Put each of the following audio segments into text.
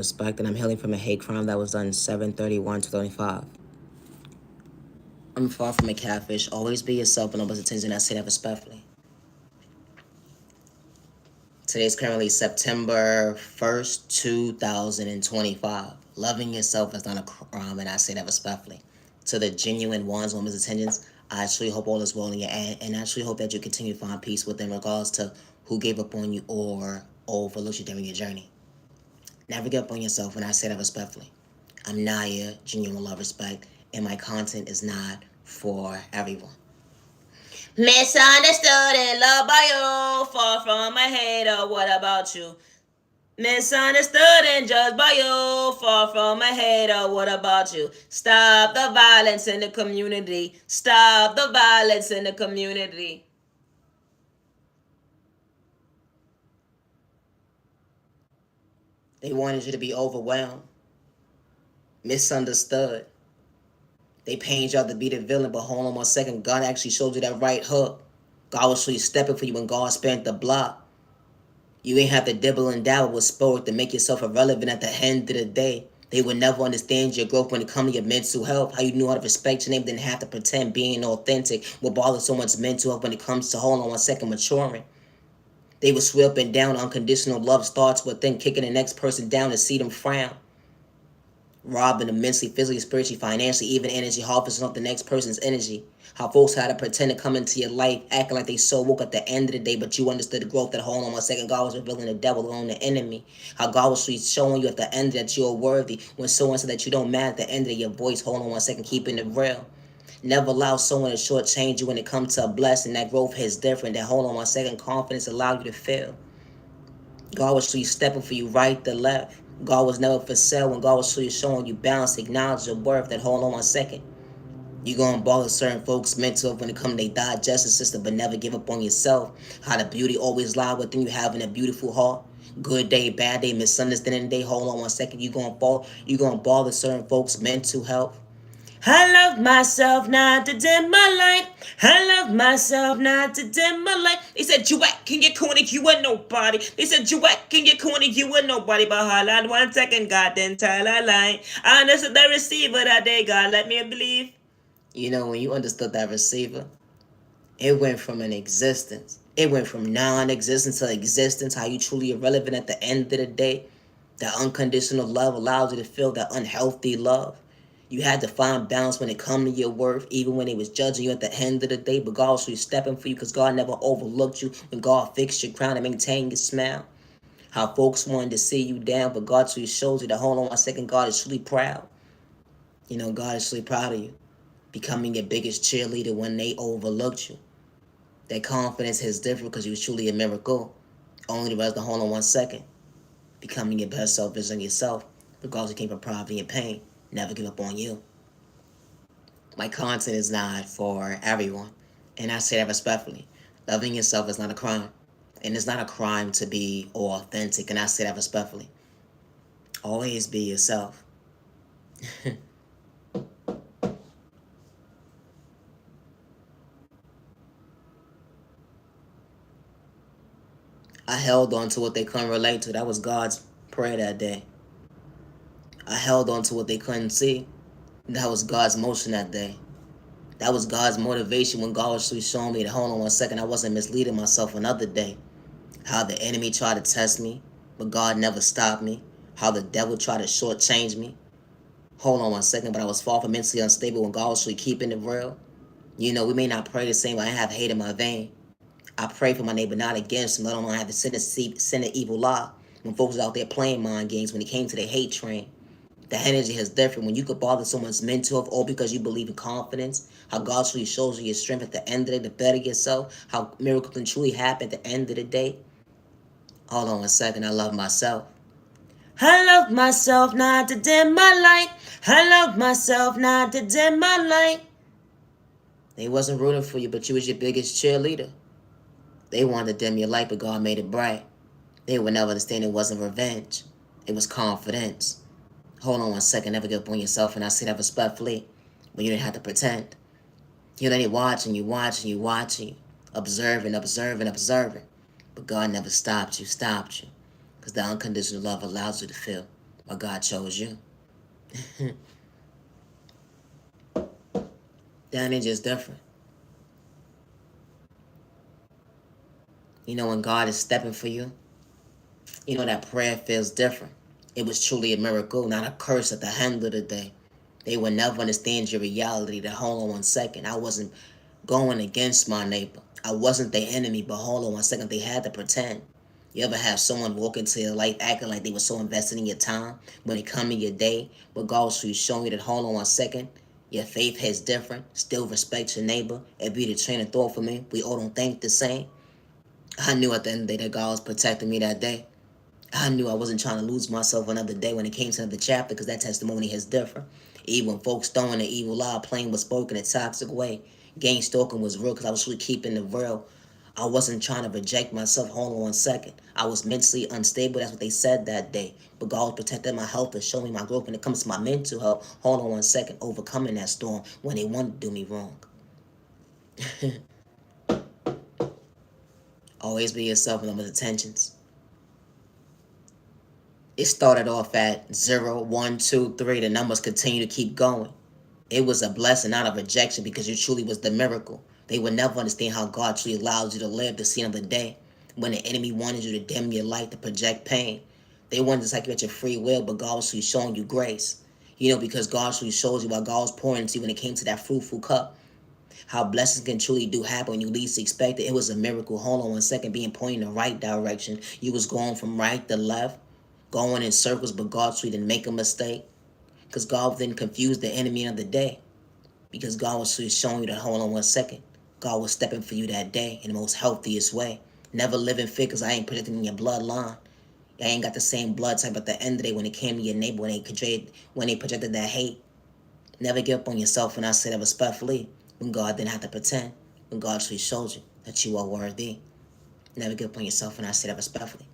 Respect, and I'm healing from a hate crime that was done 7/31/2025. I'm far from a catfish. Always be yourself and always attention. I say that respectfully. Today is currently September 1st, 2025. Loving yourself is not a crime, and I say that respectfully. To the genuine ones, women's attentions, I actually hope all is well in your end, and I actually hope that you continue to find peace within regards to who gave up on you or overlooked you during your journey. Never give up on yourself, and I say that respectfully. I'm Naya, genuine love, respect, and my content is not for everyone. Misunderstood and loved by you, far from a hater, what about you? Misunderstood and judged by you, far from a hater, what about you? Stop the violence in the community, stop the violence in the community. They wanted you to be overwhelmed, misunderstood. They painted y'all to be the villain, but hold on 1 second. God actually showed you that right hook. God was really stepping for you when God spent the block. You ain't have to dibble and dabble with sport to make yourself irrelevant at the end of the day. They would never understand your growth when it comes to your mental health. How you knew how to respect your name, didn't have to pretend being authentic. What bothers so much mental health when it comes to, hold on 1 second, maturing. They would swear up and down unconditional love starts with then kicking the next person down to see them frown. Robbing them mentally, physically, spiritually, financially, even energy, harvesting off the next person's energy. How folks had to pretend to come into your life, acting like they so woke at the end of the day, but you understood the growth that, hold on 1 second, God was revealing the devil on the enemy. How God was showing you at the end that you're worthy, when someone said that you don't matter at the end of your voice, hold on 1 second, keeping it real. Never allow someone to shortchange you when it comes to a blessing. That growth is different. That, hold on 1 second, confidence allow you to feel. God was truly stepping for you right to left. God was never for sale when God was truly showing you balance, acknowledge your worth. That, hold on 1 second. You gonna bother certain folks mental when it comes to their digestive system, but never give up on yourself. How the beauty always lie within you, having a beautiful heart. Good day, bad day, misunderstanding day. Hold on 1 second. You gonna bother certain folks mental health. I love myself not to dim my light. I love myself not to dim my light. They said you can get corny, you were nobody. They said you can get corny, you were nobody. But hold on 1 second, God didn't tell a lie. I understood the receiver that day, God let me believe. You know, when you understood that receiver, it went from an existence. It went from non-existence to existence, how you truly irrelevant at the end of the day. That unconditional love allows you to feel that unhealthy love. You had to find balance when it come to your worth, even when they was judging you at the end of the day. But God was really stepping for you because God never overlooked you when God fixed your crown and maintained your smile. How folks wanted to see you down, but God truly shows you that, hold on 1 second, God is truly proud. You know, God is truly proud of you. Becoming your biggest cheerleader when they overlooked you. That confidence is different because you was truly a miracle. Only the rest of hold on 1 second. Becoming your best self is on yourself, regardless if you came from poverty and pain. Never give up on you. My content is not for everyone, and I say that respectfully. Loving yourself is not a crime, and it's not a crime to be authentic, and I say that respectfully. Always be yourself. I held on to what they couldn't relate to. That was God's prayer that day. I held on to what they couldn't see. That was God's motion that day. That was God's motivation when God was really showing me that, hold on 1 second, I wasn't misleading myself another day. How the enemy tried to test me, but God never stopped me. How the devil tried to shortchange me. Hold on 1 second, but I was far from mentally unstable when God was really keeping it real. You know, we may not pray the same, but I have hate in my vein. I pray for my neighbor, not against him. Let alone I have to send an evil lie. When folks was out there playing mind games, when it came to the hate train. The energy is different when you could bother someone's mental health all because you believe in confidence. How God truly shows you your strength at the end of the day to better yourself. How miracles can truly happen at the end of the day. Hold on 1 second, I love myself. I love myself not to dim my light. I love myself not to dim my light. They wasn't rooting for you, but you was your biggest cheerleader. They wanted to dim your light, but God made it bright. They would never understand it wasn't revenge. It was confidence. Hold on 1 second, never give up on yourself, and I say that respectfully. When you didn't have to pretend. You're only watching, observing, observing, observing. But God never stopped you. Because the unconditional love allows you to feel. But God chose you. That ain't just different. You know, when God is stepping for you, you know that prayer feels different. It was truly a miracle, not a curse at the end of the day. They would never understand your reality. That hold on 1 second, I wasn't going against my neighbor. I wasn't their enemy, but hold on 1 second, they had to pretend. You ever have someone walk into your life acting like they were so invested in your time when it come in your day, but God was showing you that hold on 1 second, your faith is different. Still respect your neighbor. It be the train of thought for me. We all don't think the same. I knew at the end of the day that God was protecting me that day. I knew I wasn't trying to lose myself another day when it came to another chapter, because that testimony is different. Even when folks throwing the evil lie, plain was spoken in a toxic way. Gang stalking was real because I was really keeping it real. I wasn't trying to reject myself. Hold on 1 second. I was mentally unstable. That's what they said that day. But God was protecting my health and showing me my growth when it comes to my mental health. Hold on 1 second. Overcoming that storm when they wanted to do me wrong. Always be yourself in those intentions. It started off at 0, 1, 2, 3. The numbers continue to keep going. It was a blessing, not a rejection, because you truly was the miracle. They would never understand how God truly allowed you to live to see another day. When the enemy wanted you to dim your light, to project pain, they wanted to take you at your free will, but God was truly showing you grace. You know, because God truly shows you what God was pouring into you when it came to that fruitful cup. How blessings can truly do happen when you least expect it. It was a miracle. Hold on 1 second, being pointed in the right direction. You was going from right to left, going in circles, but God truly didn't make a mistake. Because God didn't confuse the enemy of the day. Because God was showing you that hold on 1 second. God was stepping for you that day in the most healthiest way. Never living fit because I ain't protecting in your bloodline. I ain't got the same blood type at the end of the day when it came to your neighbor, when they projected that hate. Never give up on yourself, and I say that respectfully. When God didn't have to pretend. When God truly showed you that you are worthy. Never give up on yourself, and I say that respectfully.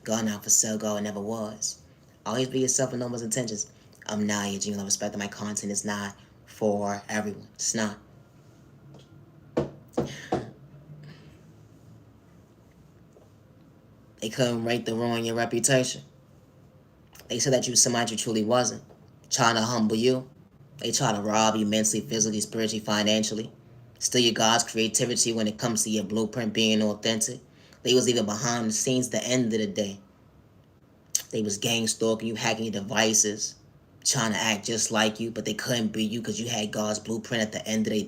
God not for sale, God never was. Always be yourself and know those intentions. I'm not your genuine respect, and my content is not for everyone. It's not. They couldn't rate the ruin your reputation. They said that you was somebody you truly wasn't. Trying to humble you. They try to rob you mentally, physically, spiritually, financially. Steal your God's creativity when it comes to your blueprint being authentic. They was even behind the scenes at the end of the day. They was gang stalking you, hacking your devices, trying to act just like you, but they couldn't be you because you had God's blueprint at the end of the day,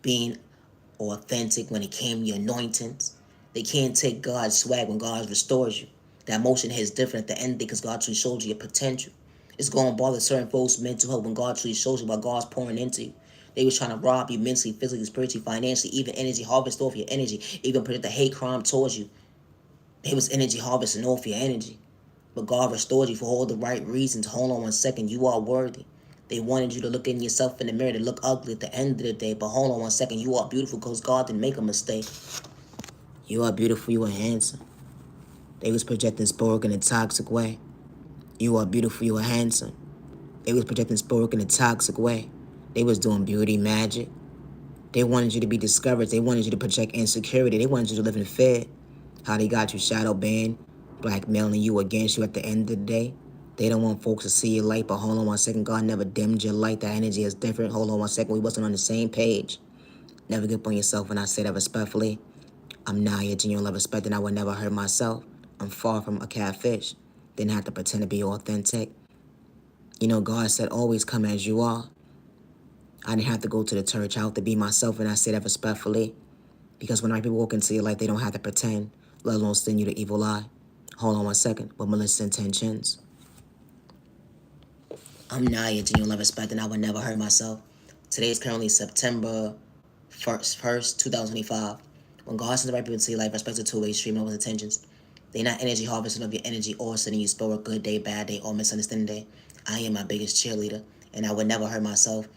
being authentic when it came to your anointings. They can't take God's swag when God restores you. That emotion is different at the end because God truly shows you your potential. It's going to bother certain folks' mental health when God truly shows you what God's pouring into you. They was trying to rob you mentally, physically, spiritually, financially, even energy, harvest off your energy, even put the hate crime towards you. They was energy harvesting off your energy. But God restored you for all the right reasons. Hold on 1 second, you are worthy. They wanted you to look in yourself in the mirror to look ugly at the end of the day. But hold on 1 second, you are beautiful because God didn't make a mistake. You are beautiful, you are handsome. They was projecting spoke in a toxic way. You are beautiful, you are handsome. They was projecting spoke in a toxic way. They was doing beauty magic. They wanted you to be discouraged. They wanted you to project insecurity. They wanted you to live in fear. How they got you shadow banned, blackmailing you against you at the end of the day. They don't want folks to see your light, but hold on 1 second. God never dimmed your light. That energy is different. Hold on 1 second. We wasn't on the same page. Never give up on yourself when I say that respectfully. I'm not your genuine love, respect, and I would never hurt myself. I'm far from a catfish. Didn't have to pretend to be authentic. You know, God said always come as you are. I didn't have to go to the church. I have to be myself, and I say that respectfully. Because when people walk into your life, they don't have to pretend, let alone send you the evil eye. Hold on 1 second. With malicious intentions. I'm not your genuine love, respect, and I would never hurt myself. Today is currently September 1st, 2025. When God sends the right people into your life, respect the two-way stream of intentions. They're not energy harvesting of your energy or sending you spell a good day, bad day, or misunderstanding day. I am my biggest cheerleader, and I would never hurt myself.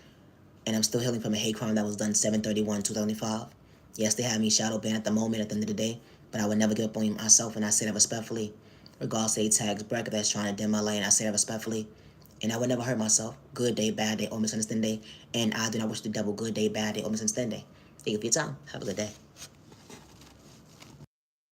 And I'm still healing from a hate crime that was done 7/31/2005. Yes, they had me shadow banned at the moment at the end of the day, but I would never give up on myself, and I say that respectfully. Regardless of tags, bracket that's trying to dim my light, I say that respectfully. And I would never hurt myself. Good day, bad day, or misunderstanding day. And I do not wish the devil good day, bad day, or misunderstanding day. Thank you for your time. Have a good day.